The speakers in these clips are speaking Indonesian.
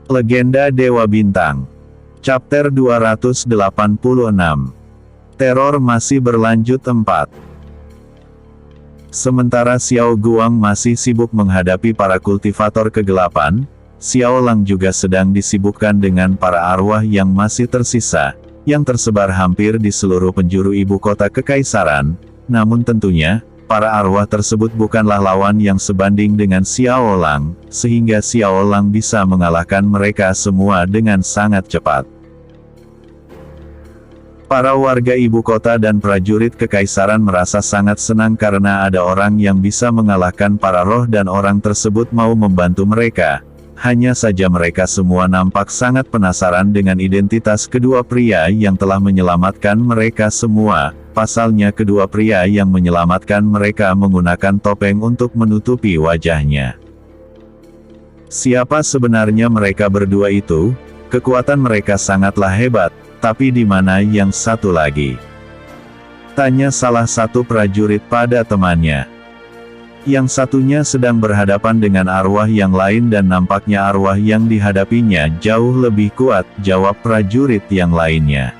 Legenda Dewa Bintang. Chapter 286. Teror masih berlanjut 4. Sementara Xiao Guang masih sibuk menghadapi para kultivator kegelapan, Xiao Lang juga sedang disibukkan dengan para arwah yang masih tersisa, yang tersebar hampir di seluruh penjuru ibu kota kekaisaran. Namun tentunya, para arwah tersebut bukanlah lawan yang sebanding dengan Xiao Lang, sehingga Xiao Lang bisa mengalahkan mereka semua dengan sangat cepat. Para warga ibu kota dan prajurit kekaisaran merasa sangat senang karena ada orang yang bisa mengalahkan para roh dan orang tersebut mau membantu mereka. Hanya saja mereka semua nampak sangat penasaran dengan identitas kedua pria yang telah menyelamatkan mereka semua. Pasalnya kedua pria yang menyelamatkan mereka menggunakan topeng untuk menutupi wajahnya. Siapa sebenarnya mereka berdua itu? Kekuatan mereka sangatlah hebat, tapi di mana yang satu lagi? Tanya salah satu prajurit pada temannya. Yang satunya sedang berhadapan dengan arwah yang lain dan nampaknya arwah yang dihadapinya jauh lebih kuat, jawab prajurit yang lainnya.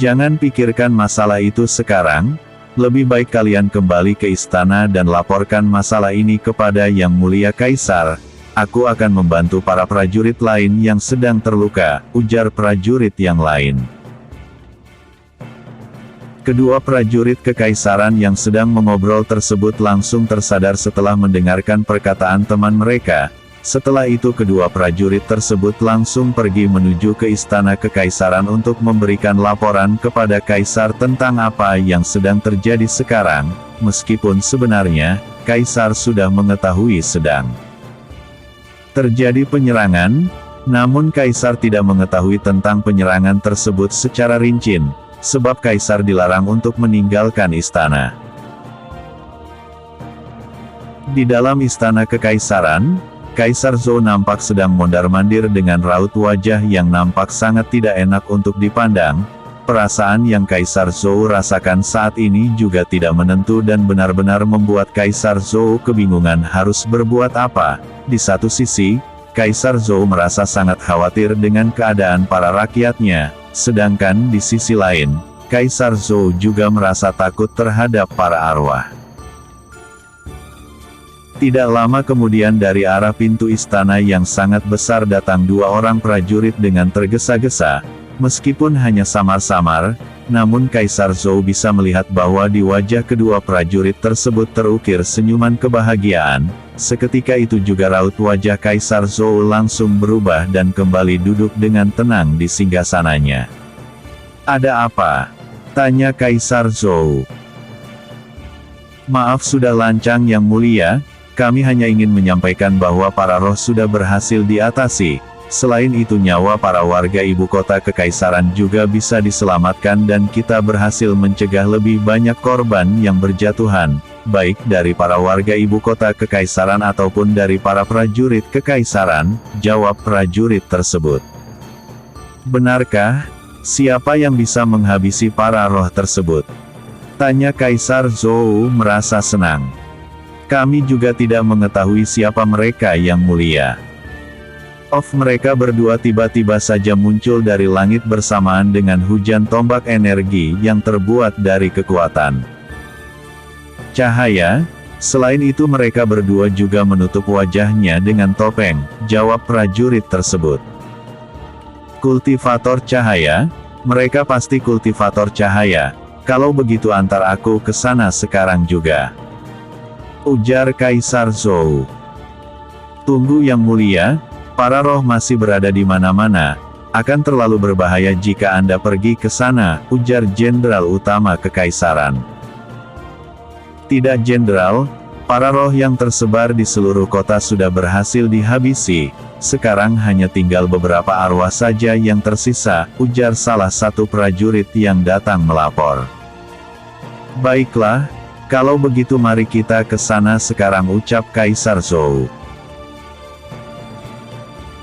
Jangan pikirkan masalah itu sekarang, lebih baik kalian kembali ke istana dan laporkan masalah ini kepada Yang Mulia Kaisar. Aku akan membantu para prajurit lain yang sedang terluka, ujar prajurit yang lain. Kedua prajurit kekaisaran yang sedang mengobrol tersebut langsung tersadar setelah mendengarkan perkataan teman mereka. Setelah itu kedua prajurit tersebut langsung pergi menuju ke istana kekaisaran untuk memberikan laporan kepada kaisar tentang apa yang sedang terjadi sekarang, meskipun sebenarnya, kaisar sudah mengetahui sedang terjadi penyerangan, namun kaisar tidak mengetahui tentang penyerangan tersebut secara rinci, sebab kaisar dilarang untuk meninggalkan istana. Di dalam istana kekaisaran, Kaisar Zhou nampak sedang mondar-mandir dengan raut wajah yang nampak sangat tidak enak untuk dipandang. Perasaan yang Kaisar Zhou rasakan saat ini juga tidak menentu dan benar-benar membuat Kaisar Zhou kebingungan harus berbuat apa. Di satu sisi, Kaisar Zhou merasa sangat khawatir dengan keadaan para rakyatnya, sedangkan di sisi lain, Kaisar Zhou juga merasa takut terhadap para arwah. Tidak lama kemudian dari arah pintu istana yang sangat besar datang dua orang prajurit dengan tergesa-gesa. Meskipun hanya samar-samar, namun Kaisar Zhou bisa melihat bahwa di wajah kedua prajurit tersebut terukir senyuman kebahagiaan. Seketika itu juga raut wajah Kaisar Zhou langsung berubah dan kembali duduk dengan tenang di singgasananya. "Ada apa?" tanya Kaisar Zhou. "Maaf sudah lancang Yang Mulia. Kami hanya ingin menyampaikan bahwa para roh sudah berhasil diatasi. Selain itu nyawa para warga ibu kota kekaisaran juga bisa diselamatkan dan kita berhasil mencegah lebih banyak korban yang berjatuhan, baik dari para warga ibu kota kekaisaran ataupun dari para prajurit kekaisaran," jawab prajurit tersebut. "Benarkah? Siapa yang bisa menghabisi para roh tersebut?" tanya Kaisar Zhou merasa senang. "Kami juga tidak mengetahui siapa mereka Yang Mulia." Mereka berdua tiba-tiba saja muncul dari langit bersamaan dengan hujan tombak energi yang terbuat dari kekuatan cahaya. Selain itu mereka berdua juga menutup wajahnya dengan topeng, jawab prajurit tersebut. "Kultivator cahaya? Mereka pasti kultivator cahaya. Kalau begitu antar aku ke sana sekarang juga," ujar Kaisar Zhou. "Tunggu Yang Mulia, para roh masih berada di mana-mana. Akan terlalu berbahaya jika Anda pergi ke sana," ujar Jenderal Utama Kekaisaran. "Tidak Jenderal, para roh yang tersebar di seluruh kota sudah berhasil dihabisi. Sekarang hanya tinggal beberapa arwah saja yang tersisa," ujar salah satu prajurit yang datang melapor. "Baiklah. Kalau begitu mari kita ke sana sekarang," ucap Kaisar Zhou.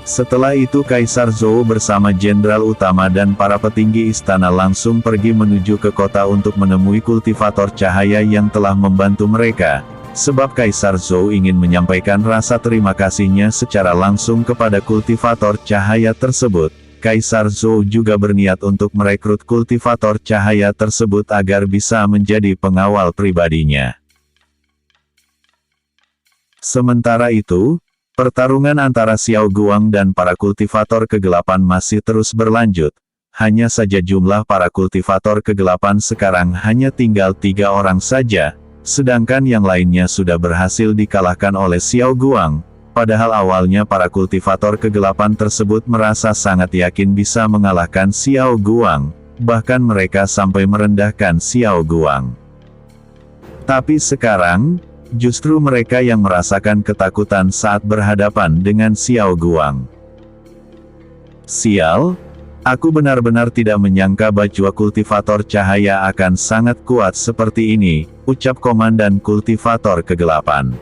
Setelah itu Kaisar Zhou bersama Jenderal Utama dan para petinggi istana langsung pergi menuju ke kota untuk menemui kultivator cahaya yang telah membantu mereka. sebab Kaisar Zhou ingin menyampaikan rasa terima kasihnya secara langsung kepada kultivator cahaya tersebut. Kaisar Zhou juga berniat untuk merekrut kultivator cahaya tersebut agar bisa menjadi pengawal pribadinya. Sementara itu, pertarungan antara Xiao Guang dan para kultivator kegelapan masih terus berlanjut. Hanya saja jumlah para kultivator kegelapan sekarang hanya tinggal 3 orang saja, sedangkan yang lainnya sudah berhasil dikalahkan oleh Xiao Guang. Padahal awalnya para kultivator kegelapan tersebut merasa sangat yakin bisa mengalahkan Xiao Guang, bahkan mereka sampai merendahkan Xiao Guang. Tapi sekarang, justru mereka yang merasakan ketakutan saat berhadapan dengan Xiao Guang. Sial! Aku benar-benar tidak menyangka bahwa kultivator cahaya akan sangat kuat seperti ini, ucap komandan kultivator kegelapan.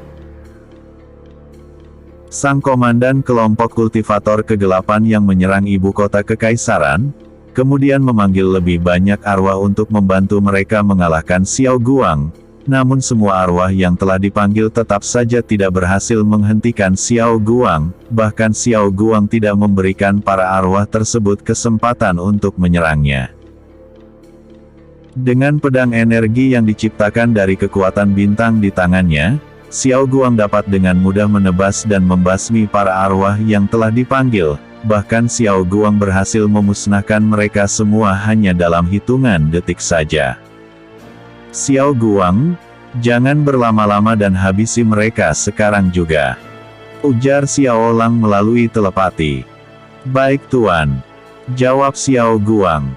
Sang komandan kelompok kultivator kegelapan yang menyerang ibu kota kekaisaran, kemudian memanggil lebih banyak arwah untuk membantu mereka mengalahkan Xiao Guang. Namun semua arwah yang telah dipanggil tetap saja tidak berhasil menghentikan Xiao Guang, bahkan Xiao Guang tidak memberikan para arwah tersebut kesempatan untuk menyerangnya. Dengan pedang energi yang diciptakan dari kekuatan bintang di tangannya, Xiao Guang dapat dengan mudah menebas dan membasmi para arwah yang telah dipanggil, bahkan Xiao Guang berhasil memusnahkan mereka semua hanya dalam hitungan detik saja. Xiao Guang, jangan berlama-lama dan habisi mereka sekarang juga, ujar Xiao Lang melalui telepati. Baik Tuan, jawab Xiao Guang.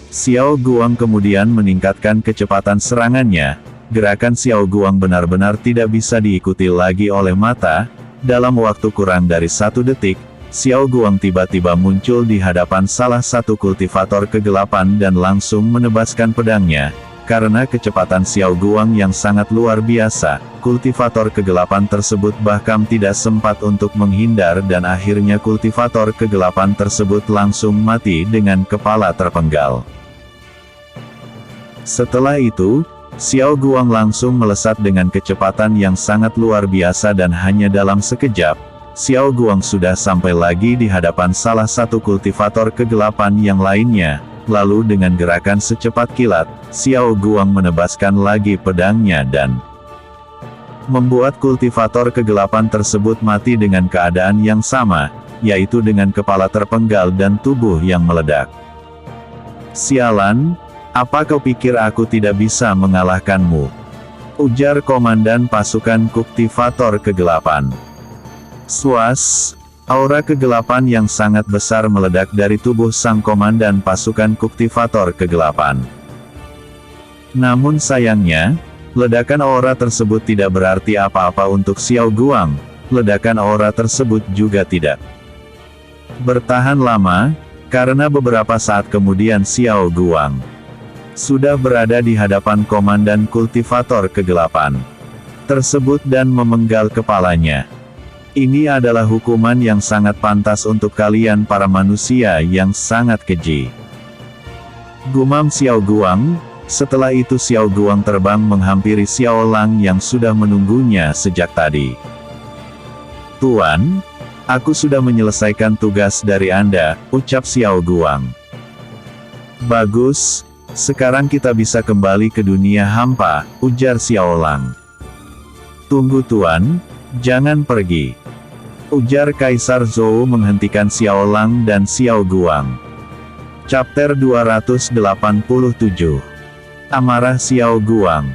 Xiao Guang kemudian meningkatkan kecepatan serangannya. Gerakan Xiao Guang benar-benar tidak bisa diikuti lagi oleh mata. Dalam waktu kurang dari 1 detik, Xiao Guang tiba-tiba muncul di hadapan salah satu kultivator kegelapan dan langsung menebaskan pedangnya. Karena kecepatan Xiao Guang yang sangat luar biasa, kultivator kegelapan tersebut bahkan tidak sempat untuk menghindar dan akhirnya kultivator kegelapan tersebut langsung mati dengan kepala terpenggal. Setelah itu, Xiao Guang langsung melesat dengan kecepatan yang sangat luar biasa dan hanya dalam sekejap, Xiao Guang sudah sampai lagi di hadapan salah satu kultivator kegelapan yang lainnya. Lalu dengan gerakan secepat kilat, Xiao Guang menebaskan lagi pedangnya dan membuat kultivator kegelapan tersebut mati dengan keadaan yang sama, yaitu dengan kepala terpenggal dan tubuh yang meledak. Sialan, apa kau pikir aku tidak bisa mengalahkanmu? Ujar komandan pasukan kultivator kegelapan. Swas, aura kegelapan yang sangat besar meledak dari tubuh sang komandan pasukan kultivator kegelapan. Namun sayangnya, ledakan aura tersebut tidak berarti apa-apa untuk Xiao Guang. Ledakan aura tersebut juga tidak bertahan lama, karena beberapa saat kemudian Xiao Guang sudah berada di hadapan komandan kultivator kegelapan tersebut dan memenggal kepalanya. Ini adalah hukuman yang sangat pantas untuk kalian para manusia yang sangat keji, gumam Xiao Guang. Setelah itu Xiao Guang terbang menghampiri Xiao Lang yang sudah menunggunya sejak tadi. Tuan, aku sudah menyelesaikan tugas dari Anda, ucap Xiao Guang. Bagus, sekarang kita bisa kembali ke dunia hampa, ujar Xiao Lang. Tunggu Tuan, jangan pergi, ujar Kaisar Zhou menghentikan Xiao Lang dan Xiao Guang. Chapter 287. Amarah Xiao Guang.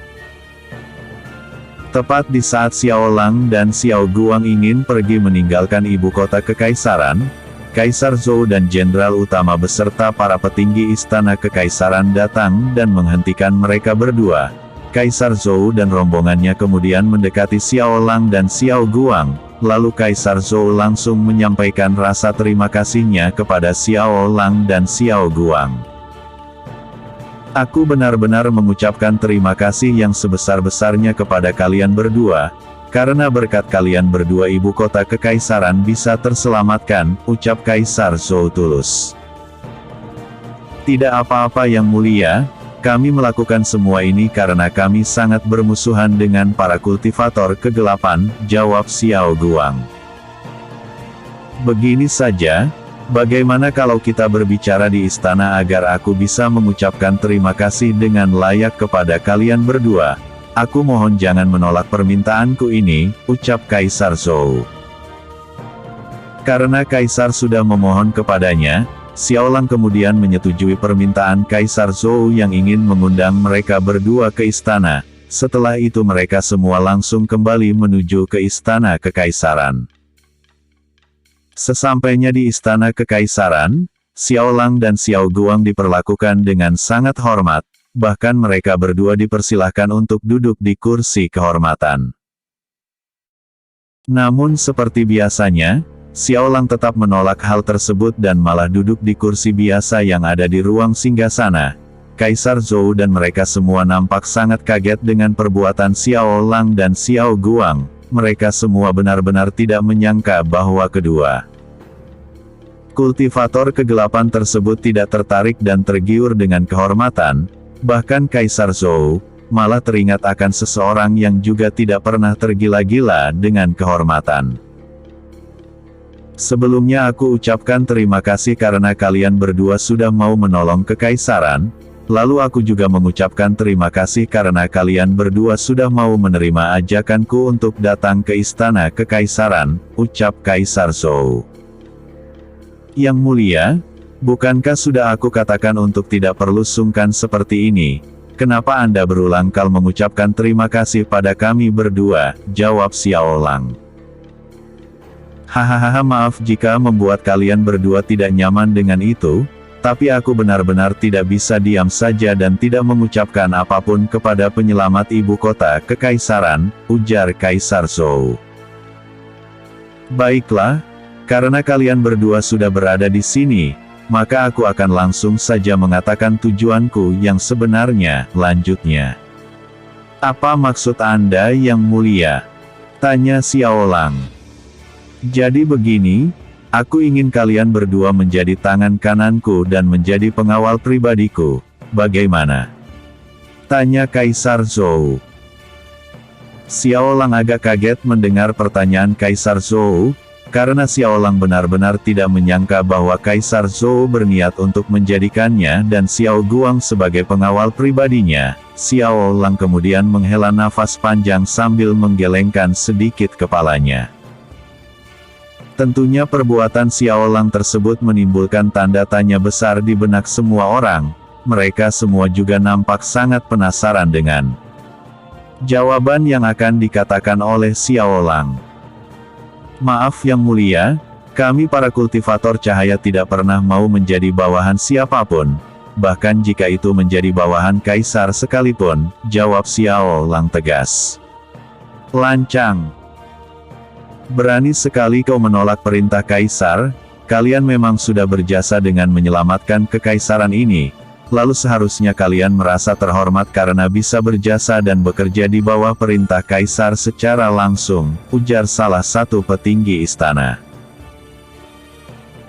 Tepat di saat Xiao Lang dan Xiao Guang ingin pergi meninggalkan ibu kota kekaisaran, Kaisar Zhou dan Jenderal Utama beserta para petinggi istana kekaisaran datang dan menghentikan mereka berdua. Kaisar Zhou dan rombongannya kemudian mendekati Xiao Lang dan Xiao Guang, lalu Kaisar Zhou langsung menyampaikan rasa terima kasihnya kepada Xiao Lang dan Xiao Guang. Aku benar-benar mengucapkan terima kasih yang sebesar-besarnya kepada kalian berdua, karena berkat kalian berdua ibu kota kekaisaran bisa terselamatkan, ucap Kaisar Zhou tulus. Tidak apa-apa yang mulia, Kami melakukan semua ini karena kami sangat bermusuhan dengan para kultivator kegelapan, jawab Xiao Guang. Begini saja, bagaimana kalau kita berbicara di istana agar aku bisa mengucapkan terima kasih dengan layak kepada kalian berdua? Aku mohon jangan menolak permintaanku ini, ucap Kaisar Zhou. Karena Kaisar sudah memohon kepadanya, Xiaolang kemudian menyetujui permintaan Kaisar Zhou yang ingin mengundang mereka berdua ke istana. Setelah itu mereka semua langsung kembali menuju ke istana kekaisaran. Sesampainya di istana kekaisaran, Xiaolang dan Xiao Guang diperlakukan dengan sangat hormat, bahkan mereka berdua dipersilahkan untuk duduk di kursi kehormatan. Namun seperti biasanya, Xiaolang tetap menolak hal tersebut dan malah duduk di kursi biasa yang ada di ruang singgasana. Kaisar Zhou dan mereka semua nampak sangat kaget dengan perbuatan Xiaolang dan Xiao Guang. Mereka semua benar-benar tidak menyangka bahwa kedua kultivator kegelapan tersebut tidak tertarik dan tergiur dengan kehormatan. Bahkan Kaisar Zhou malah teringat akan seseorang yang juga tidak pernah tergila-gila dengan kehormatan. Sebelumnya aku ucapkan terima kasih karena kalian berdua sudah mau menolong kekaisaran, lalu aku juga mengucapkan terima kasih karena kalian berdua sudah mau menerima ajakanku untuk datang ke istana kekaisaran, ucap Kaisar Zhou. Yang mulia, bukankah sudah aku katakan untuk tidak perlu sungkan seperti ini? Kenapa Anda berulang kali mengucapkan terima kasih pada kami berdua, jawab Xiaolang. Hahaha, maaf jika membuat kalian berdua tidak nyaman dengan itu, tapi aku benar-benar tidak bisa diam saja dan tidak mengucapkan apapun kepada penyelamat ibu kota kekaisaran, ujar Kaisar Zhou. Baiklah, karena kalian berdua sudah berada di sini, maka aku akan langsung saja mengatakan tujuanku yang sebenarnya, lanjutnya. Apa maksud Anda yang mulia? Tanya Xiaolang. Jadi begini, aku ingin kalian berdua menjadi tangan kananku dan menjadi pengawal pribadiku, bagaimana? Tanya Kaisar Zhou. Xiaolang agak kaget mendengar pertanyaan Kaisar Zhou, karena Xiaolang benar-benar tidak menyangka bahwa Kaisar Zhou berniat untuk menjadikannya dan Xiao Guang sebagai pengawal pribadinya. Xiaolang kemudian menghela nafas panjang sambil menggelengkan sedikit kepalanya. Tentunya perbuatan Xiaolang tersebut menimbulkan tanda tanya besar di benak semua orang. Mereka semua juga nampak sangat penasaran dengan jawaban yang akan dikatakan oleh Xiaolang. Maaf yang mulia, kami para kultivator cahaya tidak pernah mau menjadi bawahan siapapun, bahkan jika itu menjadi bawahan kaisar sekalipun, jawab Xiaolang tegas. Lancang. Berani sekali kau menolak perintah kaisar, kalian memang sudah berjasa dengan menyelamatkan kekaisaran ini, lalu seharusnya kalian merasa terhormat karena bisa berjasa dan bekerja di bawah perintah kaisar secara langsung, ujar salah satu petinggi istana.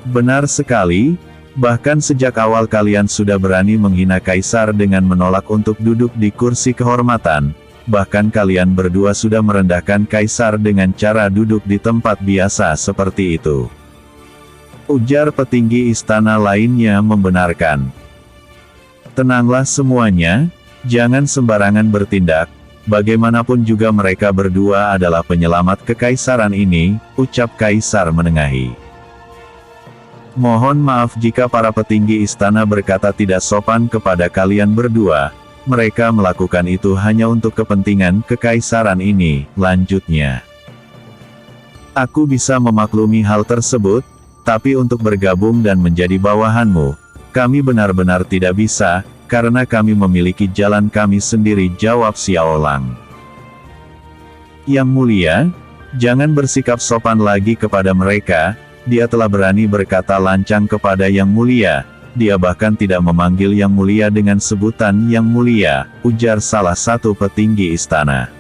Benar sekali, bahkan sejak awal kalian sudah berani menghina kaisar dengan menolak untuk duduk di kursi kehormatan. Bahkan kalian berdua sudah merendahkan kaisar dengan cara duduk di tempat biasa seperti itu. Ujar petinggi istana lainnya membenarkan. Tenanglah semuanya, jangan sembarangan bertindak, bagaimanapun juga mereka berdua adalah penyelamat kekaisaran ini, ucap kaisar menengahi. Mohon maaf jika para petinggi istana berkata tidak sopan kepada kalian berdua. Mereka melakukan itu hanya untuk kepentingan kekaisaran ini, lanjutnya. Aku bisa memaklumi hal tersebut, tapi untuk bergabung dan menjadi bawahanmu, kami benar-benar tidak bisa, karena kami memiliki jalan kami sendiri, jawab Xiaolang. Yang mulia, jangan bersikap sopan lagi kepada mereka, dia telah berani berkata lancang kepada yang mulia. Dia bahkan tidak memanggil yang mulia dengan sebutan yang mulia, ujar salah satu petinggi istana.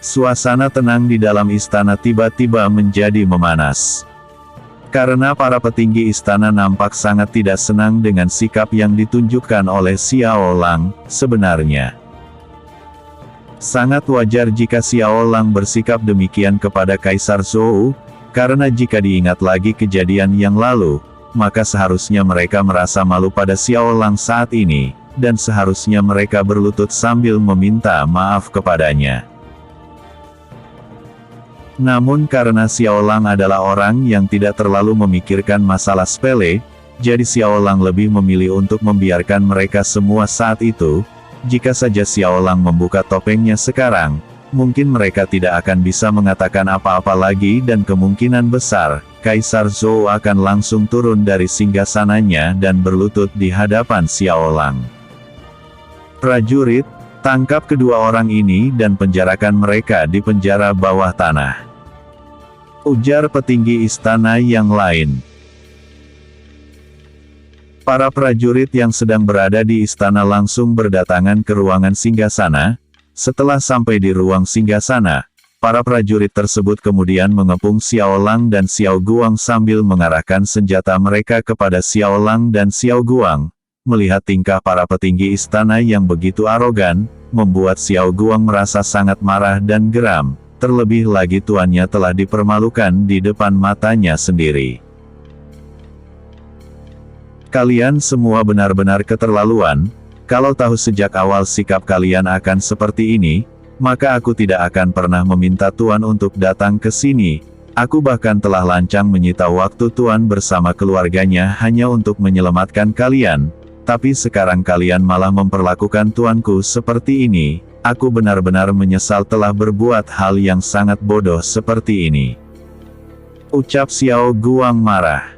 Suasana tenang di dalam istana tiba-tiba menjadi memanas. Karena para petinggi istana nampak sangat tidak senang dengan sikap yang ditunjukkan oleh Xiao Lang, sebenarnya. Sangat wajar jika Xiao Lang bersikap demikian kepada Kaisar Zhou, karena jika diingat lagi kejadian yang lalu, maka seharusnya mereka merasa malu pada Xiao Lang saat ini, dan seharusnya mereka berlutut sambil meminta maaf kepadanya. Namun karena Xiao Lang adalah orang yang tidak terlalu memikirkan masalah sepele, jadi Xiao Lang lebih memilih untuk membiarkan mereka semua saat itu. Jika saja Xiao Lang membuka topengnya sekarang, mungkin mereka tidak akan bisa mengatakan apa-apa lagi dan kemungkinan besar, Kaisar Zhou akan langsung turun dari singgasananya dan berlutut di hadapan Xiao Lang. Prajurit, tangkap kedua orang ini dan penjarakan mereka di penjara bawah tanah. Ujar petinggi istana yang lain. Para prajurit yang sedang berada di istana langsung berdatangan ke ruangan singgasana. Setelah sampai di ruang singgasana, para prajurit tersebut kemudian mengepung Xiao Lang dan Xiao Guang sambil mengarahkan senjata mereka kepada Xiao Lang dan Xiao Guang. Melihat tingkah para petinggi istana yang begitu arogan, membuat Xiao Guang merasa sangat marah dan geram, terlebih lagi tuannya telah dipermalukan di depan matanya sendiri. Kalian semua benar-benar keterlaluan. Kalau tahu sejak awal sikap kalian akan seperti ini, maka aku tidak akan pernah meminta Tuan untuk datang ke sini. Aku bahkan telah lancang menyita waktu Tuan bersama keluarganya hanya untuk menyelamatkan kalian. Tapi sekarang kalian malah memperlakukan tuanku seperti ini. Aku benar-benar menyesal telah berbuat hal yang sangat bodoh seperti ini. Ucap Xiao Guang marah.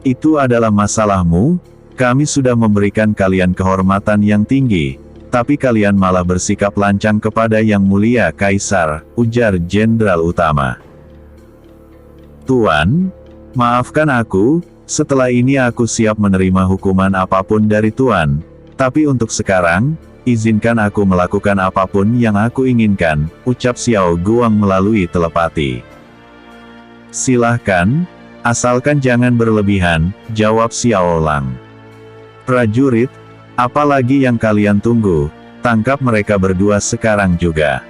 Itu adalah masalahmu? Kami sudah memberikan kalian kehormatan yang tinggi, tapi kalian malah bersikap lancang kepada Yang Mulia Kaisar, ujar Jenderal Utama. Tuan, maafkan aku, setelah ini aku siap menerima hukuman apapun dari Tuan, tapi untuk sekarang, izinkan aku melakukan apapun yang aku inginkan, ucap Xiao Guang melalui telepati. Silahkan, asalkan jangan berlebihan, jawab Xiao Lang. Prajurit, apalagi yang kalian tunggu, tangkap mereka berdua sekarang juga.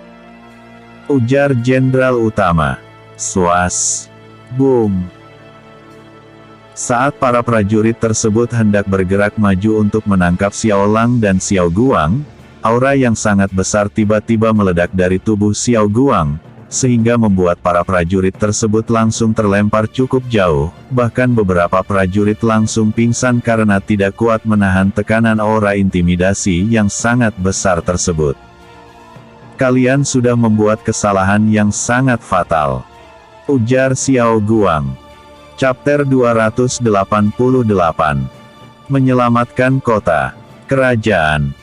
Ujar Jenderal Utama. Swas. Boom. Saat para prajurit tersebut hendak bergerak maju untuk menangkap Xiao Lang dan Xiao Guang, aura yang sangat besar tiba-tiba meledak dari tubuh Xiao Guang, sehingga membuat para prajurit tersebut langsung terlempar cukup jauh, bahkan beberapa prajurit langsung pingsan karena tidak kuat menahan tekanan aura intimidasi yang sangat besar tersebut. Kalian sudah membuat kesalahan yang sangat fatal. Ujar Xiao Guang. Chapter 288. Menyelamatkan kota. Kerajaan.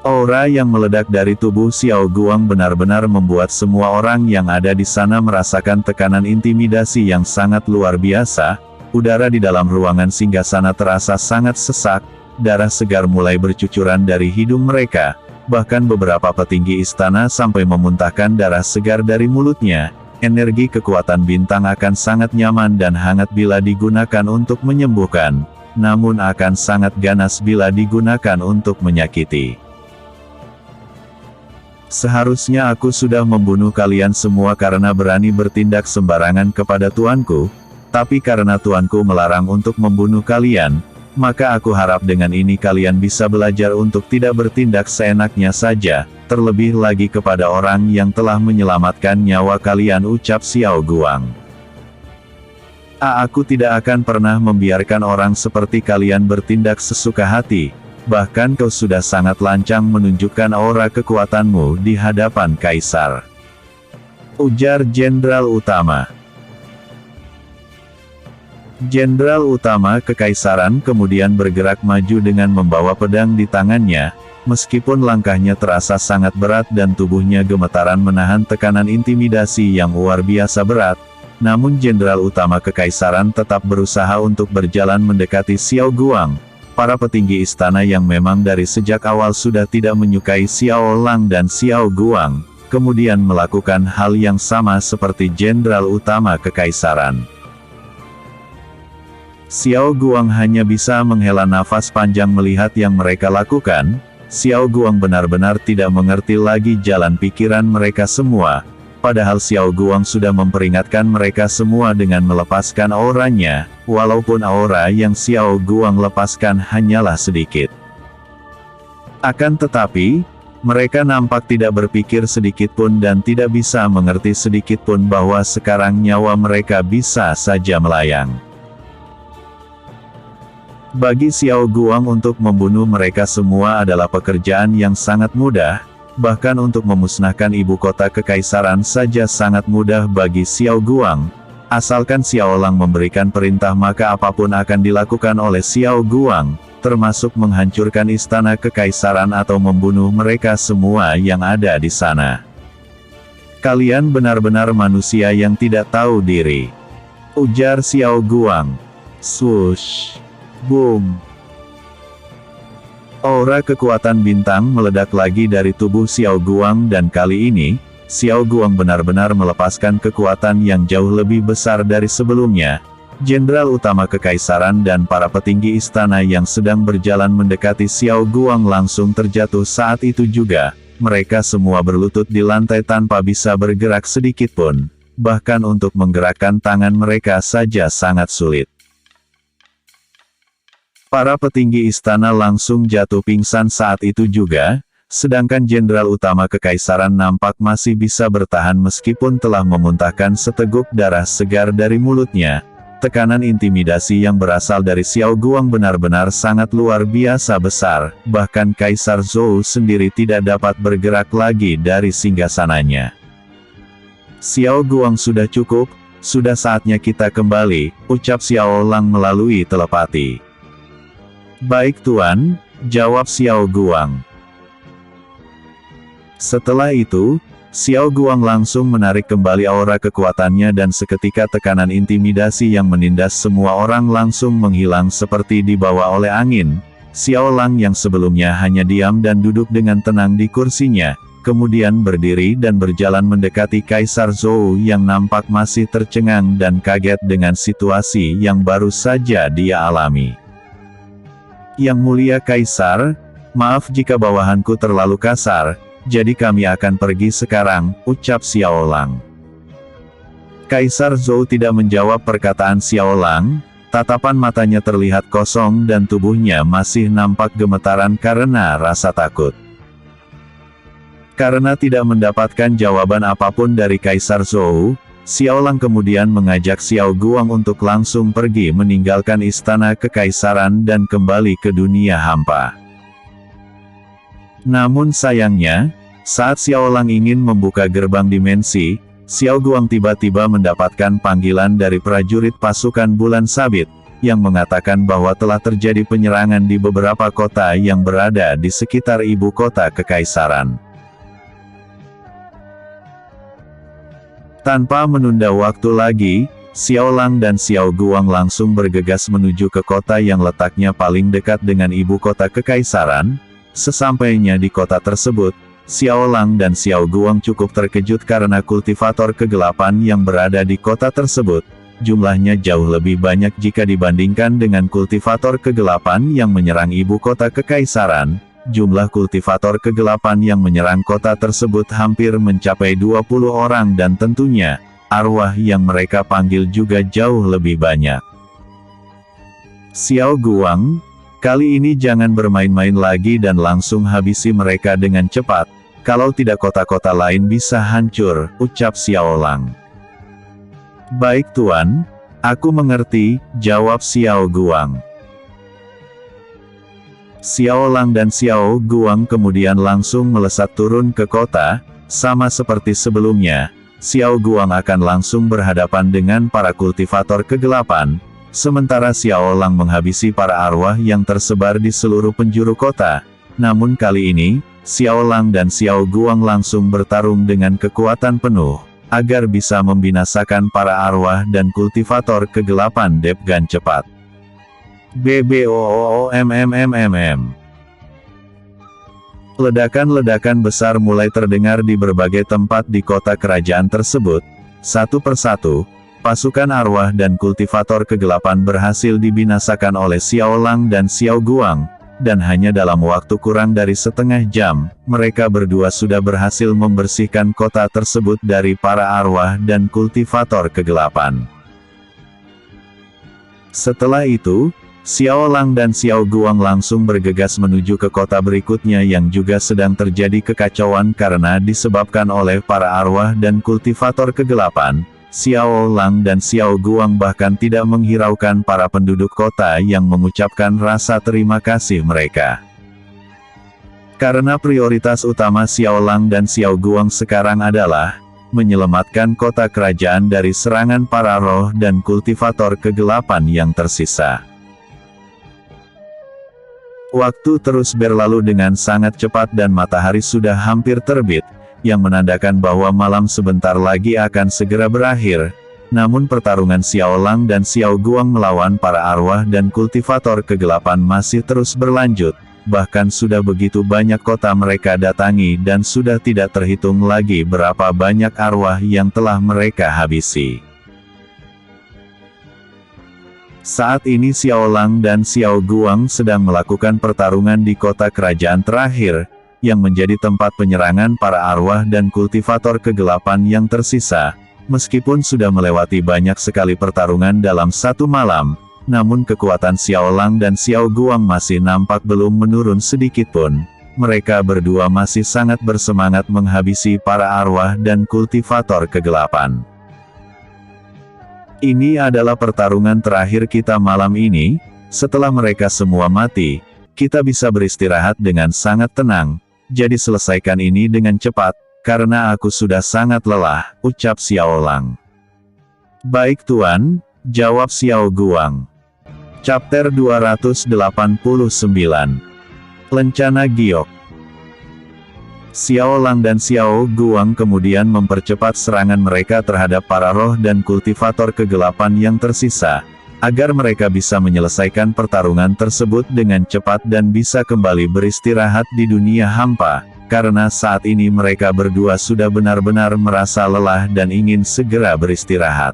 Aura yang meledak dari tubuh Xiao Guang benar-benar membuat semua orang yang ada di sana merasakan tekanan intimidasi yang sangat luar biasa. Udara di dalam ruangan singgasana terasa sangat sesak, darah segar mulai bercucuran dari hidung mereka, bahkan beberapa petinggi istana sampai memuntahkan darah segar dari mulutnya. Energi kekuatan bintang akan sangat nyaman dan hangat bila digunakan untuk menyembuhkan, namun akan sangat ganas bila digunakan untuk menyakiti. Seharusnya aku sudah membunuh kalian semua karena berani bertindak sembarangan kepada tuanku, tapi karena tuanku melarang untuk membunuh kalian, maka aku harap dengan ini kalian bisa belajar untuk tidak bertindak seenaknya saja, terlebih lagi kepada orang yang telah menyelamatkan nyawa kalian, ucap Xiao Guang. Aku tidak akan pernah membiarkan orang seperti kalian bertindak sesuka hati. Bahkan kau sudah sangat lancang menunjukkan aura kekuatanmu di hadapan Kaisar. Ujar Jenderal Utama. Jenderal Utama Kekaisaran kemudian bergerak maju dengan membawa pedang di tangannya, meskipun langkahnya terasa sangat berat dan tubuhnya gemetaran menahan tekanan intimidasi yang luar biasa berat, namun Jenderal Utama Kekaisaran tetap berusaha untuk berjalan mendekati Xiao Guang. Para petinggi istana yang memang dari sejak awal sudah tidak menyukai Xiao Lang dan Xiao Guang, kemudian melakukan hal yang sama seperti Jenderal Utama Kekaisaran. Xiao Guang hanya bisa menghela nafas panjang melihat yang mereka lakukan. Xiao Guang benar-benar tidak mengerti lagi jalan pikiran mereka semua, padahal Xiao Guang sudah memperingatkan mereka semua dengan melepaskan auranya, walaupun aura yang Xiao Guang lepaskan hanyalah sedikit. Akan tetapi, mereka nampak tidak berpikir sedikitpun dan tidak bisa mengerti sedikitpun bahwa sekarang nyawa mereka bisa saja melayang. Bagi Xiao Guang untuk membunuh mereka semua adalah pekerjaan yang sangat mudah, bahkan untuk memusnahkan ibu kota kekaisaran saja sangat mudah bagi Xiao Guang. Asalkan Xiao Lang memberikan perintah maka apapun akan dilakukan oleh Xiao Guang, termasuk menghancurkan istana kekaisaran atau membunuh mereka semua yang ada di sana. Kalian benar-benar manusia yang tidak tahu diri, ujar Xiao Guang. Swoosh. Boom. Aura kekuatan bintang meledak lagi dari tubuh Xiao Guang dan kali ini, Xiao Guang benar-benar melepaskan kekuatan yang jauh lebih besar dari sebelumnya. Jenderal Utama Kekaisaran dan para petinggi istana yang sedang berjalan mendekati Xiao Guang langsung terjatuh saat itu juga. Mereka semua berlutut di lantai tanpa bisa bergerak sedikitpun. Bahkan untuk menggerakkan tangan mereka saja sangat sulit. Para petinggi istana langsung jatuh pingsan saat itu juga, sedangkan Jenderal Utama Kekaisaran nampak masih bisa bertahan meskipun telah memuntahkan seteguk darah segar dari mulutnya. Tekanan intimidasi yang berasal dari Xiao Guang benar-benar sangat luar biasa besar, bahkan Kaisar Zhou sendiri tidak dapat bergerak lagi dari singgasananya. Xiao Guang sudah cukup, sudah saatnya kita kembali, ucap Xiao Lang melalui telepati. Baik Tuan, jawab Xiao Guang. Setelah itu, Xiao Guang langsung menarik kembali aura kekuatannya dan seketika tekanan intimidasi yang menindas semua orang langsung menghilang seperti dibawa oleh angin. Xiao Lang yang sebelumnya hanya diam dan duduk dengan tenang di kursinya, kemudian berdiri dan berjalan mendekati Kaisar Zhou yang nampak masih tercengang dan kaget dengan situasi yang baru saja dia alami. Yang mulia Kaisar, maaf jika bawahanku terlalu kasar, jadi kami akan pergi sekarang, ucap Xiao Lang. Kaisar Zhou tidak menjawab perkataan Xiao Lang, tatapan matanya terlihat kosong dan tubuhnya masih nampak gemetaran karena rasa takut. Karena tidak mendapatkan jawaban apapun dari Kaisar Zhou, Xiao Lang kemudian mengajak Xiao Guang untuk langsung pergi meninggalkan istana kekaisaran dan kembali ke dunia hampa. Namun sayangnya, saat Xiao Lang ingin membuka gerbang dimensi, Xiao Guang tiba-tiba mendapatkan panggilan dari prajurit pasukan Bulan Sabit, yang mengatakan bahwa telah terjadi penyerangan di beberapa kota yang berada di sekitar ibu kota kekaisaran. Tanpa menunda waktu lagi, Xiao Lang dan Xiao Guang langsung bergegas menuju ke kota yang letaknya paling dekat dengan ibu kota kekaisaran. Sesampainya di kota tersebut, Xiao Lang dan Xiao Guang cukup terkejut karena kultivator kegelapan yang berada di kota tersebut. Jumlahnya jauh lebih banyak jika dibandingkan dengan kultivator kegelapan yang menyerang ibu kota kekaisaran. Jumlah kultivator kegelapan yang menyerang kota tersebut hampir mencapai 20 orang dan tentunya, arwah yang mereka panggil juga jauh lebih banyak. Xiao Guang, kali ini jangan bermain-main lagi dan langsung habisi mereka dengan cepat, kalau tidak kota-kota lain bisa hancur, ucap Xiao Lang. Baik Tuan, aku mengerti, jawab Xiao Guang. Xiao Lang dan Xiao Guang kemudian langsung melesat turun ke kota, sama seperti sebelumnya, Xiao Guang akan langsung berhadapan dengan para kultivator kegelapan, sementara Xiao Lang menghabisi para arwah yang tersebar di seluruh penjuru kota. Namun kali ini, Xiao Lang dan Xiao Guang langsung bertarung dengan kekuatan penuh, agar bisa membinasakan para arwah dan kultivator kegelapan dengan cepat. BBOOMMMM. Ledakan-ledakan besar mulai terdengar di berbagai tempat di kota kerajaan tersebut. Satu persatu, pasukan arwah dan kultivator kegelapan berhasil dibinasakan oleh Xiao Lang dan Xiao Guang, dan hanya dalam waktu kurang dari setengah jam, mereka berdua sudah berhasil membersihkan kota tersebut dari para arwah dan kultivator kegelapan. Setelah itu, Xiao Lang dan Xiao Guang langsung bergegas menuju ke kota berikutnya yang juga sedang terjadi kekacauan karena disebabkan oleh para arwah dan kultivator kegelapan. Xiao Lang dan Xiao Guang bahkan tidak menghiraukan para penduduk kota yang mengucapkan rasa terima kasih mereka. Karena prioritas utama Xiao Lang dan Xiao Guang sekarang adalah menyelamatkan kota kerajaan dari serangan para roh dan kultivator kegelapan yang tersisa. Waktu terus berlalu dengan sangat cepat dan matahari sudah hampir terbit, yang menandakan bahwa malam sebentar lagi akan segera berakhir. Namun pertarungan Xiao Lang dan Xiao Guang melawan para arwah dan kultivator kegelapan masih terus berlanjut, bahkan sudah begitu banyak kota mereka datangi dan sudah tidak terhitung lagi berapa banyak arwah yang telah mereka habisi. Saat ini Xiao Lang dan Xiao Guang sedang melakukan pertarungan di kota kerajaan terakhir, yang menjadi tempat penyerangan para arwah dan kultivator kegelapan yang tersisa. Meskipun sudah melewati banyak sekali pertarungan dalam satu malam, namun kekuatan Xiao Lang dan Xiao Guang masih nampak belum menurun sedikitpun. Mereka berdua masih sangat bersemangat menghabisi para arwah dan kultivator kegelapan. Ini adalah pertarungan terakhir kita malam ini. Setelah mereka semua mati, kita bisa beristirahat dengan sangat tenang. Jadi selesaikan ini dengan cepat, karena aku sudah sangat lelah, ucap Xiao Lang. Baik Tuan, jawab Xiao Guang. Chapter 289. Lencana Giok. Xiao Lang dan Xiao Guang kemudian mempercepat serangan mereka terhadap para roh dan kultivator kegelapan yang tersisa, agar mereka bisa menyelesaikan pertarungan tersebut dengan cepat dan bisa kembali beristirahat di dunia hampa, karena saat ini mereka berdua sudah benar-benar merasa lelah dan ingin segera beristirahat.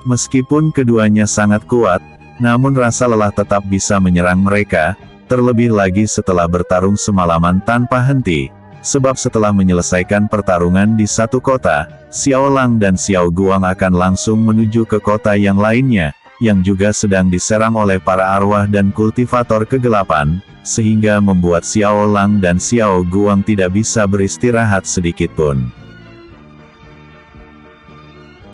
Meskipun keduanya sangat kuat, namun rasa lelah tetap bisa menyerang mereka, terlebih lagi setelah bertarung semalaman tanpa henti. Sebab setelah menyelesaikan pertarungan di satu kota, Xiao Lang dan Xiao Guang akan langsung menuju ke kota yang lainnya, yang juga sedang diserang oleh para arwah dan kultivator kegelapan, sehingga membuat Xiao Lang dan Xiao Guang tidak bisa beristirahat sedikitpun.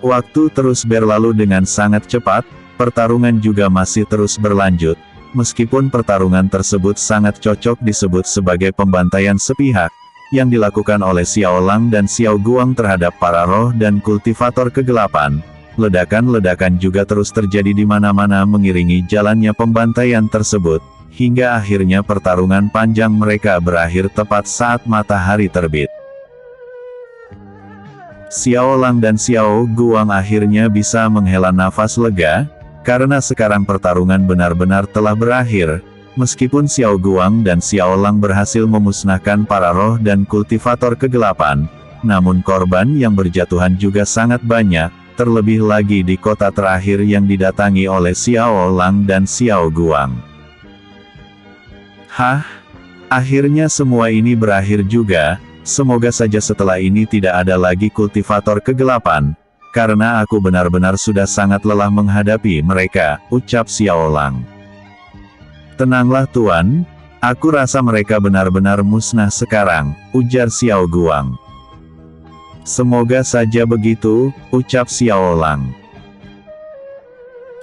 Waktu terus berlalu dengan sangat cepat, pertarungan juga masih terus berlanjut. Meskipun pertarungan tersebut sangat cocok disebut sebagai pembantaian sepihak, yang dilakukan oleh Xiao Lang dan Xiao Guang terhadap para roh dan kultivator kegelapan, ledakan-ledakan juga terus terjadi di mana-mana mengiringi jalannya pembantaian tersebut, hingga akhirnya pertarungan panjang mereka berakhir tepat saat matahari terbit. Xiao Lang dan Xiao Guang akhirnya bisa menghela nafas lega, karena sekarang pertarungan benar-benar telah berakhir. Meskipun Xiao Guang dan Xiao Lang berhasil memusnahkan para roh dan kultivator kegelapan, namun korban yang berjatuhan juga sangat banyak, terlebih lagi di kota terakhir yang didatangi oleh Xiao Lang dan Xiao Guang. Hah? Akhirnya semua ini berakhir juga. Semoga saja setelah ini tidak ada lagi kultivator kegelapan, karena aku benar-benar sudah sangat lelah menghadapi mereka, ucap Xiao Lang. Tenanglah Tuan, aku rasa mereka benar-benar musnah sekarang, ujar Xiao Guang. Semoga saja begitu, ucap Xiao Lang.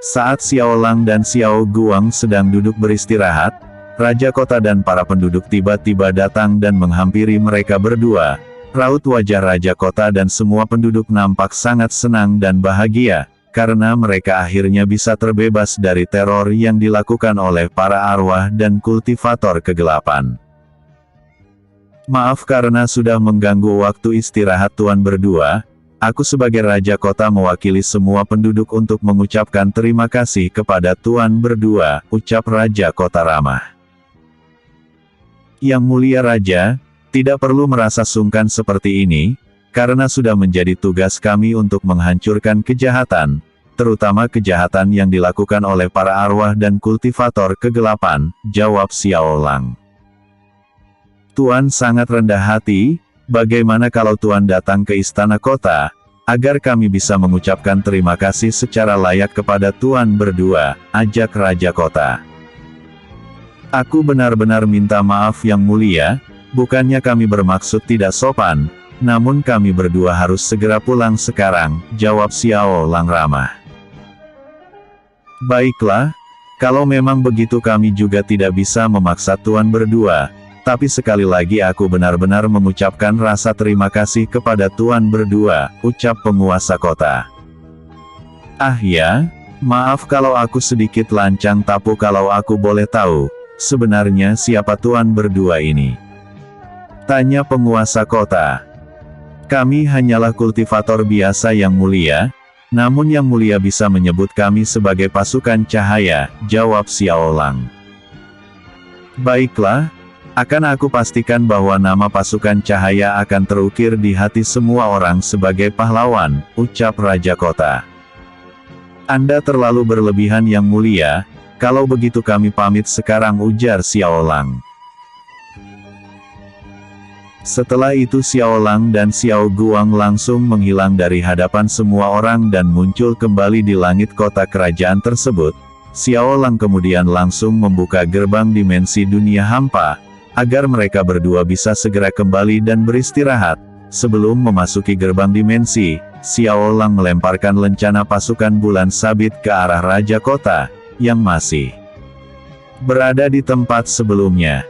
Saat Xiao Lang dan Xiao Guang sedang duduk beristirahat, Raja Kota dan para penduduk tiba-tiba datang dan menghampiri mereka berdua. Raut wajah Raja Kota dan semua penduduk nampak sangat senang dan bahagia, karena mereka akhirnya bisa terbebas dari teror yang dilakukan oleh para arwah dan kultivator kegelapan. Maaf karena sudah mengganggu waktu istirahat Tuan berdua. Aku sebagai Raja Kota mewakili semua penduduk untuk mengucapkan terima kasih kepada Tuan berdua, ucap Raja Kota ramah. Yang mulia Raja, tidak perlu merasa sungkan seperti ini, karena sudah menjadi tugas kami untuk menghancurkan kejahatan, terutama kejahatan yang dilakukan oleh para arwah dan kultivator kegelapan, jawab Xiao Lang. Tuan sangat rendah hati, bagaimana kalau Tuan datang ke istana kota, agar kami bisa mengucapkan terima kasih secara layak kepada Tuan berdua, ajak Raja Kota. Aku benar-benar minta maaf Yang Mulia, bukannya kami bermaksud tidak sopan, namun kami berdua harus segera pulang sekarang, jawab Xiao Lang ramah. Baiklah, kalau memang begitu kami juga tidak bisa memaksa Tuan berdua, tapi sekali lagi aku benar-benar mengucapkan rasa terima kasih kepada Tuan berdua, ucap penguasa kota. Ah ya, maaf kalau aku sedikit lancang tapi kalau aku boleh tahu, sebenarnya siapa Tuan berdua ini? Tanya penguasa kota. Kami hanyalah kultivator biasa Yang Mulia, namun Yang Mulia bisa menyebut kami sebagai pasukan cahaya, jawab Xiao Lang. Baiklah, akan aku pastikan bahwa nama pasukan cahaya akan terukir di hati semua orang sebagai pahlawan, ucap Raja Kota. Anda terlalu berlebihan Yang Mulia, kalau begitu kami pamit sekarang, ujar Xiao Lang. Setelah itu Xiao Lang dan Xiao Guang langsung menghilang dari hadapan semua orang dan muncul kembali di langit kota kerajaan tersebut. Xiao Lang kemudian langsung membuka gerbang dimensi dunia hampa, agar mereka berdua bisa segera kembali dan beristirahat. Sebelum memasuki gerbang dimensi, Xiao Lang melemparkan lencana pasukan bulan sabit ke arah Raja Kota, yang masih berada di tempat sebelumnya.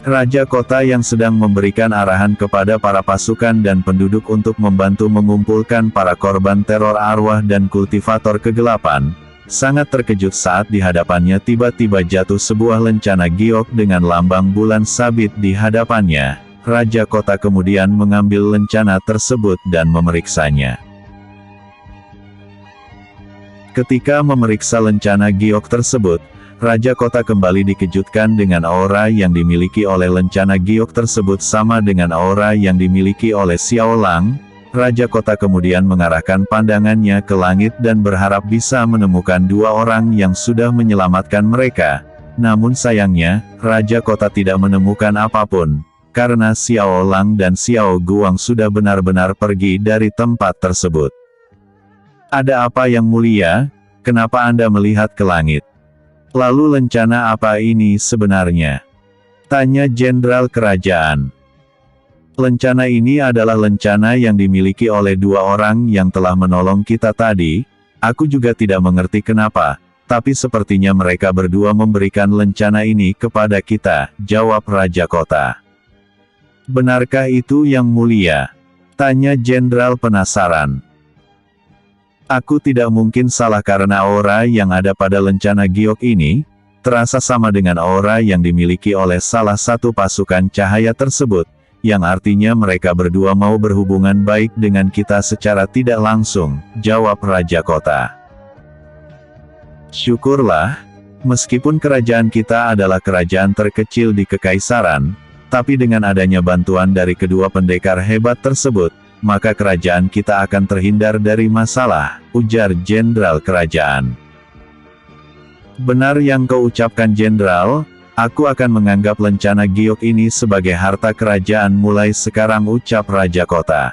Raja Kota yang sedang memberikan arahan kepada para pasukan dan penduduk untuk membantu mengumpulkan para korban teror arwah dan kultivator kegelapan, sangat terkejut saat di hadapannya tiba-tiba jatuh sebuah lencana giok dengan lambang bulan sabit di hadapannya. Raja Kota kemudian mengambil lencana tersebut dan memeriksanya. Ketika memeriksa lencana giok tersebut, Raja Kota kembali dikejutkan dengan aura yang dimiliki oleh lencana giok tersebut sama dengan aura yang dimiliki oleh Xiao Lang. Raja Kota kemudian mengarahkan pandangannya ke langit dan berharap bisa menemukan dua orang yang sudah menyelamatkan mereka. Namun sayangnya, Raja Kota tidak menemukan apapun, karena Xiao Lang dan Xiao Guang sudah benar-benar pergi dari tempat tersebut. Ada apa Yang Mulia? Kenapa Anda melihat ke langit? Lalu lencana apa ini sebenarnya? Tanya Jenderal Kerajaan. Lencana ini adalah lencana yang dimiliki oleh dua orang yang telah menolong kita tadi. Aku juga tidak mengerti kenapa, tapi sepertinya mereka berdua memberikan lencana ini kepada kita, jawab Raja Kota. Benarkah itu Yang Mulia? Tanya Jenderal penasaran. Aku tidak mungkin salah karena aura yang ada pada lencana giok ini, terasa sama dengan aura yang dimiliki oleh salah satu pasukan cahaya tersebut, yang artinya mereka berdua mau berhubungan baik dengan kita secara tidak langsung, jawab Raja Kota. Syukurlah, meskipun kerajaan kita adalah kerajaan terkecil di Kekaisaran, tapi dengan adanya bantuan dari kedua pendekar hebat tersebut, maka kerajaan kita akan terhindar dari masalah, ujar Jenderal Kerajaan. Benar yang kau ucapkan Jenderal. Aku akan menganggap lencana giok ini sebagai harta kerajaan mulai sekarang, ucap Raja Kota.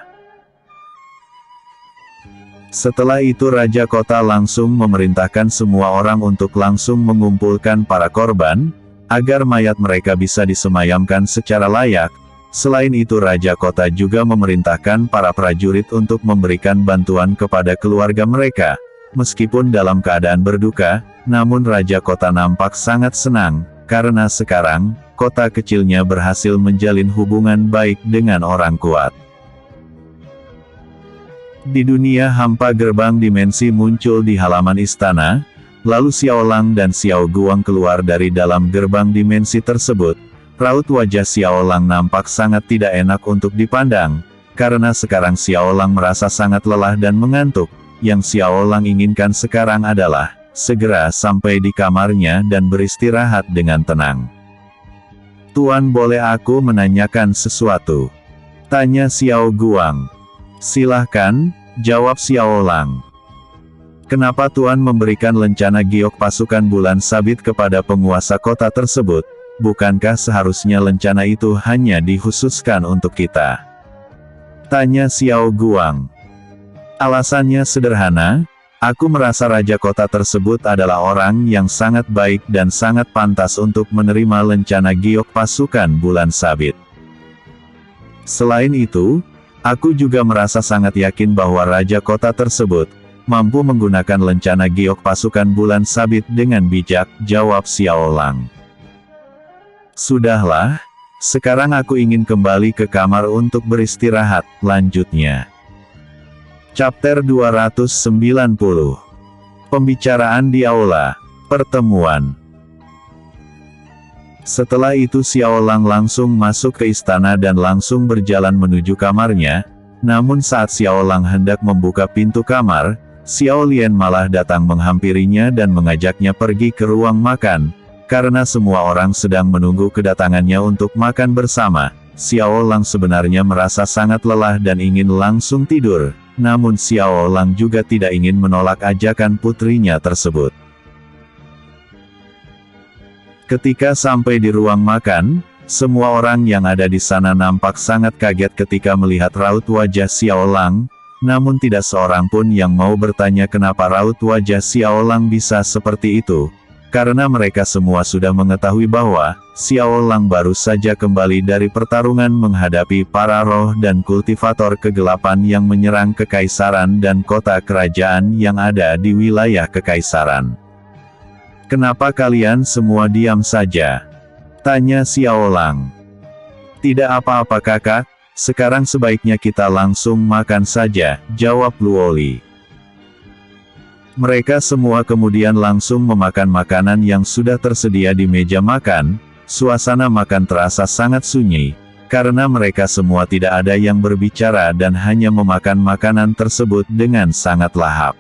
Setelah itu Raja Kota langsung memerintahkan semua orang untuk langsung mengumpulkan para korban, agar mayat mereka bisa disemayamkan secara layak. Selain itu Raja Kota juga memerintahkan para prajurit untuk memberikan bantuan kepada keluarga mereka. Meskipun dalam keadaan berduka, namun Raja Kota nampak sangat senang, karena sekarang, kota kecilnya berhasil menjalin hubungan baik dengan orang kuat. Di dunia hampa gerbang dimensi muncul di halaman istana, lalu Xiao Lang dan Xiao Guang keluar dari dalam gerbang dimensi tersebut. Raut wajah Xiao Lang nampak sangat tidak enak untuk dipandang, karena sekarang Xiao Lang merasa sangat lelah dan mengantuk. Yang Xiao Lang inginkan sekarang adalah segera sampai di kamarnya dan beristirahat dengan tenang. Tuan, boleh aku menanyakan sesuatu? Tanya Xiao Guang. Silahkan, jawab Xiao Lang. Kenapa Tuan memberikan lencana giok pasukan bulan sabit kepada penguasa kota tersebut? Bukankah seharusnya lencana itu hanya dikhususkan untuk kita? Tanya Xiao Guang. Alasannya sederhana, aku merasa raja kota tersebut adalah orang yang sangat baik dan sangat pantas untuk menerima lencana giok pasukan bulan sabit. Selain itu, aku juga merasa sangat yakin bahwa raja kota tersebut mampu menggunakan lencana giok pasukan bulan sabit dengan bijak, jawab Xiao Lang. Sudahlah, sekarang aku ingin kembali ke kamar untuk beristirahat, lanjutnya. Chapter 290. Pembicaraan di aula pertemuan. Setelah itu Xiao Lang langsung masuk ke istana dan langsung berjalan menuju kamarnya, namun saat Xiao Lang hendak membuka pintu kamar, Xiao Lian malah datang menghampirinya dan mengajaknya pergi ke ruang makan, karena semua orang sedang menunggu kedatangannya untuk makan bersama. Xiao Lang sebenarnya merasa sangat lelah dan ingin langsung tidur, namun Xiao Lang juga tidak ingin menolak ajakan putrinya tersebut. Ketika sampai di ruang makan, semua orang yang ada di sana nampak sangat kaget ketika melihat raut wajah Xiao Lang, namun tidak seorang pun yang mau bertanya kenapa raut wajah Xiao Lang bisa seperti itu, karena mereka semua sudah mengetahui bahwa Xiao Lang baru saja kembali dari pertarungan menghadapi para roh dan kultivator kegelapan yang menyerang kekaisaran dan kota kerajaan yang ada di wilayah kekaisaran. Kenapa kalian semua diam saja? Tanya Xiao Lang. Tidak apa-apa kakak, sekarang sebaiknya kita langsung makan saja, jawab Luoli. Mereka semua kemudian langsung memakan makanan yang sudah tersedia di meja makan. Suasana makan terasa sangat sunyi, karena mereka semua tidak ada yang berbicara dan hanya memakan makanan tersebut dengan sangat lahap.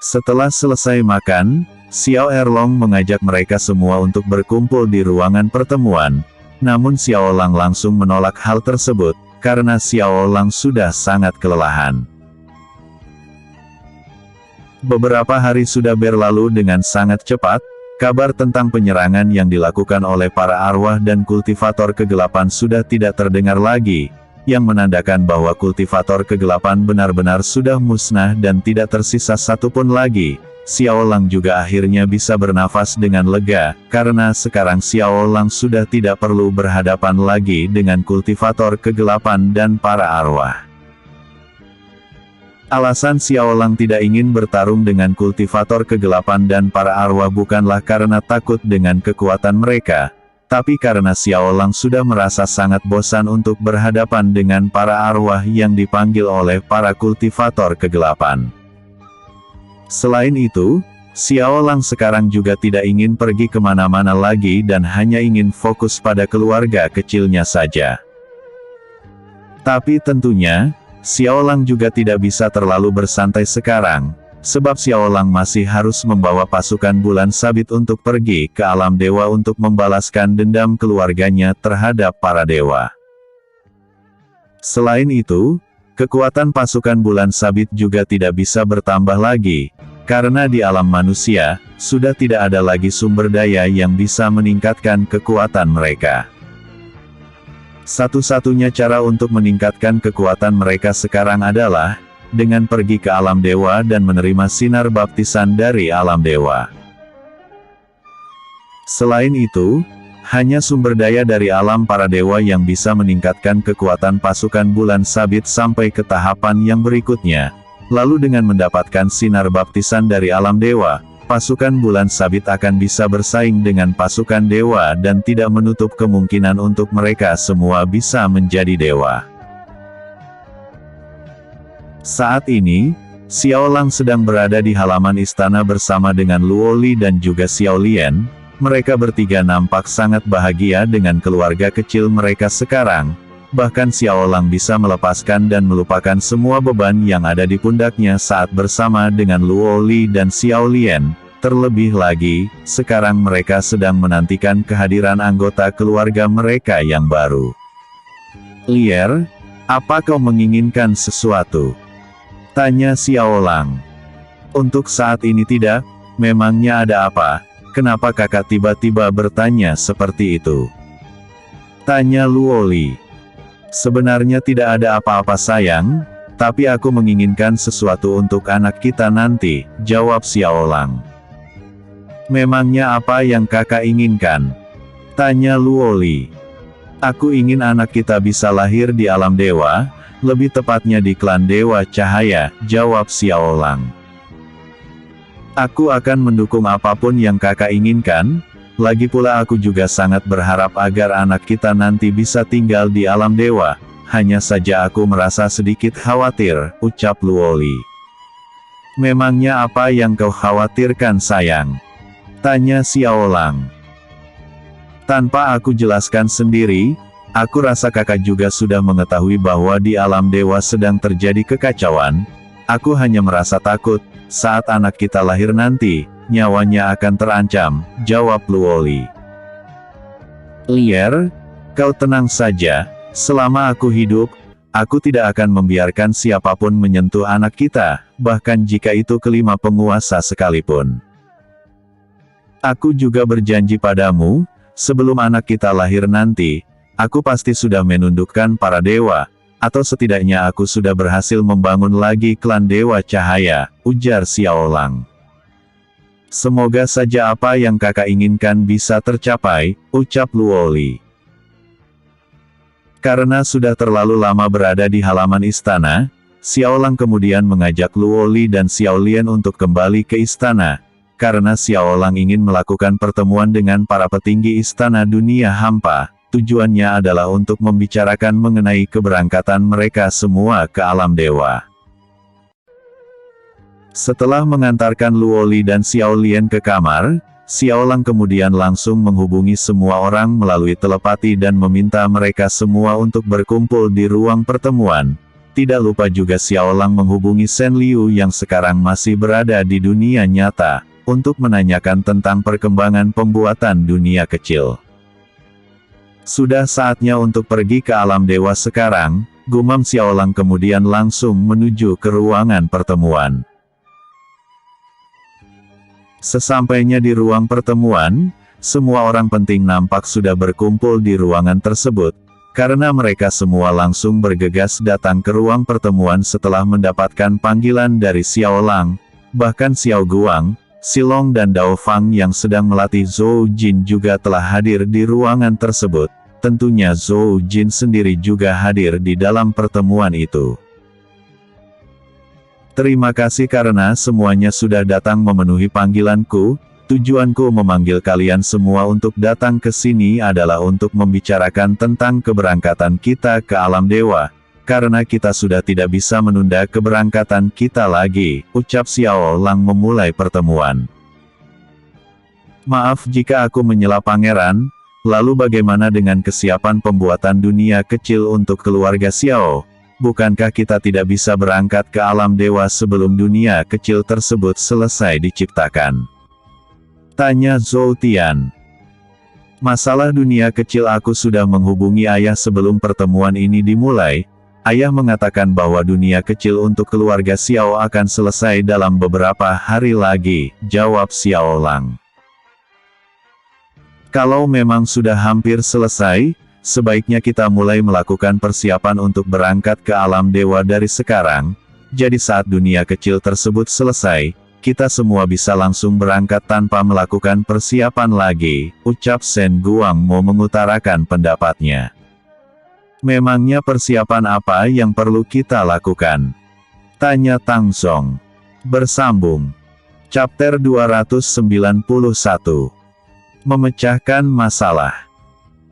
Setelah selesai makan, Xiao Erlong mengajak mereka semua untuk berkumpul di ruangan pertemuan, namun Xiao Lang langsung menolak hal tersebut, karena Xiao Lang sudah sangat kelelahan. Beberapa hari sudah berlalu dengan sangat cepat, kabar tentang penyerangan yang dilakukan oleh para arwah dan kultivator kegelapan sudah tidak terdengar lagi, yang menandakan bahwa kultivator kegelapan benar-benar sudah musnah dan tidak tersisa satupun lagi. Xiao Lang juga akhirnya bisa bernafas dengan lega, karena sekarang Xiao Lang sudah tidak perlu berhadapan lagi dengan kultivator kegelapan dan para arwah. Alasan Xiao Lang tidak ingin bertarung dengan kultivator kegelapan dan para arwah bukanlah karena takut dengan kekuatan mereka, tapi karena Xiao Lang sudah merasa sangat bosan untuk berhadapan dengan para arwah yang dipanggil oleh para kultivator kegelapan. Selain itu, Xiao Lang sekarang juga tidak ingin pergi kemana-mana lagi dan hanya ingin fokus pada keluarga kecilnya saja. Tapi tentunya, Xiao Lang juga tidak bisa terlalu bersantai sekarang, sebab Xiao Lang masih harus membawa pasukan bulan sabit untuk pergi ke alam dewa untuk membalaskan dendam keluarganya terhadap para dewa. Selain itu, kekuatan pasukan bulan sabit juga tidak bisa bertambah lagi, karena di alam manusia, sudah tidak ada lagi sumber daya yang bisa meningkatkan kekuatan mereka. Satu-satunya cara untuk meningkatkan kekuatan mereka sekarang adalah dengan pergi ke alam dewa dan menerima sinar baptisan dari alam dewa. Selain itu, hanya sumber daya dari alam para dewa yang bisa meningkatkan kekuatan pasukan bulan sabit sampai ke tahapan yang berikutnya. Lalu dengan mendapatkan sinar baptisan dari alam dewa, pasukan bulan sabit akan bisa bersaing dengan pasukan dewa dan tidak menutup kemungkinan untuk mereka semua bisa menjadi dewa. Saat ini, Xiao Lang sedang berada di halaman istana bersama dengan Luoli dan juga Xiao Lian. Mereka bertiga nampak sangat bahagia dengan keluarga kecil mereka sekarang. Bahkan Xiao Lang bisa melepaskan dan melupakan semua beban yang ada di pundaknya saat bersama dengan Luoli dan Xiao Lian. Terlebih lagi, sekarang mereka sedang menantikan kehadiran anggota keluarga mereka yang baru. Lier, apa kau menginginkan sesuatu? Tanya Xiaolang. Untuk saat ini tidak, memangnya ada apa? Kenapa kakak tiba-tiba bertanya seperti itu? Tanya Luoli. Sebenarnya tidak ada apa-apa sayang, tapi aku menginginkan sesuatu untuk anak kita nanti, jawab Xiaolang. Memangnya apa yang kakak inginkan? Tanya Luoli. Aku ingin anak kita bisa lahir di alam dewa, lebih tepatnya di klan Dewa Cahaya, jawab Xiaolang. Aku akan mendukung apapun yang kakak inginkan, lagi pula aku juga sangat berharap agar anak kita nanti bisa tinggal di alam dewa, hanya saja aku merasa sedikit khawatir, ucap Luoli. Memangnya apa yang kau khawatirkan sayang? Tanya Xiaolang. Tanpa aku jelaskan sendiri, aku rasa kakak juga sudah mengetahui bahwa di alam dewa sedang terjadi kekacauan. Aku hanya merasa takut, saat anak kita lahir nanti, nyawanya akan terancam, jawab Luoli. Lier, kau tenang saja, selama aku hidup, aku tidak akan membiarkan siapapun menyentuh anak kita, bahkan jika itu kelima penguasa sekalipun. Aku juga berjanji padamu, sebelum anak kita lahir nanti, aku pasti sudah menundukkan para dewa, atau setidaknya aku sudah berhasil membangun lagi klan Dewa Cahaya, ujar Xiaolang. Semoga saja apa yang kakak inginkan bisa tercapai, ucap Luoli. Karena sudah terlalu lama berada di halaman istana, Xiaolang kemudian mengajak Luoli dan Xiaolian untuk kembali ke istana, karena Xiaolang ingin melakukan pertemuan dengan para petinggi istana dunia hampa. Tujuannya adalah untuk membicarakan mengenai keberangkatan mereka semua ke alam dewa. Setelah mengantarkan Luoli dan Xiaolian ke kamar, Xiaolang kemudian langsung menghubungi semua orang melalui telepati dan meminta mereka semua untuk berkumpul di ruang pertemuan. Tidak lupa juga Xiaolang menghubungi Shen Liu yang sekarang masih berada di dunia nyata, untuk menanyakan tentang perkembangan pembuatan dunia kecil. Sudah saatnya untuk pergi ke alam dewa sekarang, gumam Xiaolang kemudian langsung menuju ke ruangan pertemuan. Sesampainya di ruang pertemuan, semua orang penting nampak sudah berkumpul di ruangan tersebut, karena mereka semua langsung bergegas datang ke ruang pertemuan setelah mendapatkan panggilan dari Xiaolang. Bahkan Xiao Guang, Silong dan Dao Fang yang sedang melatih Zhou Jin juga telah hadir di ruangan tersebut. Tentunya Zhou Jin sendiri juga hadir di dalam pertemuan itu. Terima kasih karena semuanya sudah datang memenuhi panggilanku. Tujuanku memanggil kalian semua untuk datang ke sini adalah untuk membicarakan tentang keberangkatan kita ke alam dewa. Karena kita sudah tidak bisa menunda keberangkatan kita lagi, ucap Xiaolang memulai pertemuan. Maaf jika aku menyela pangeran, lalu bagaimana dengan kesiapan pembuatan dunia kecil untuk keluarga Xiao? Bukankah kita tidak bisa berangkat ke alam dewa sebelum dunia kecil tersebut selesai diciptakan? Tanya Zhou Tian. Masalah dunia kecil aku sudah menghubungi ayah sebelum pertemuan ini dimulai. Ayah mengatakan bahwa dunia kecil untuk keluarga Xiao akan selesai dalam beberapa hari lagi, jawab Xiaolang. Kalau memang sudah hampir selesai, sebaiknya kita mulai melakukan persiapan untuk berangkat ke alam dewa dari sekarang, jadi saat dunia kecil tersebut selesai, kita semua bisa langsung berangkat tanpa melakukan persiapan lagi, ucap Shen Guang mau mengutarakan pendapatnya. Memangnya persiapan apa yang perlu kita lakukan? Tanya Tang Song. Bersambung. Chapter 291. Memecahkan masalah.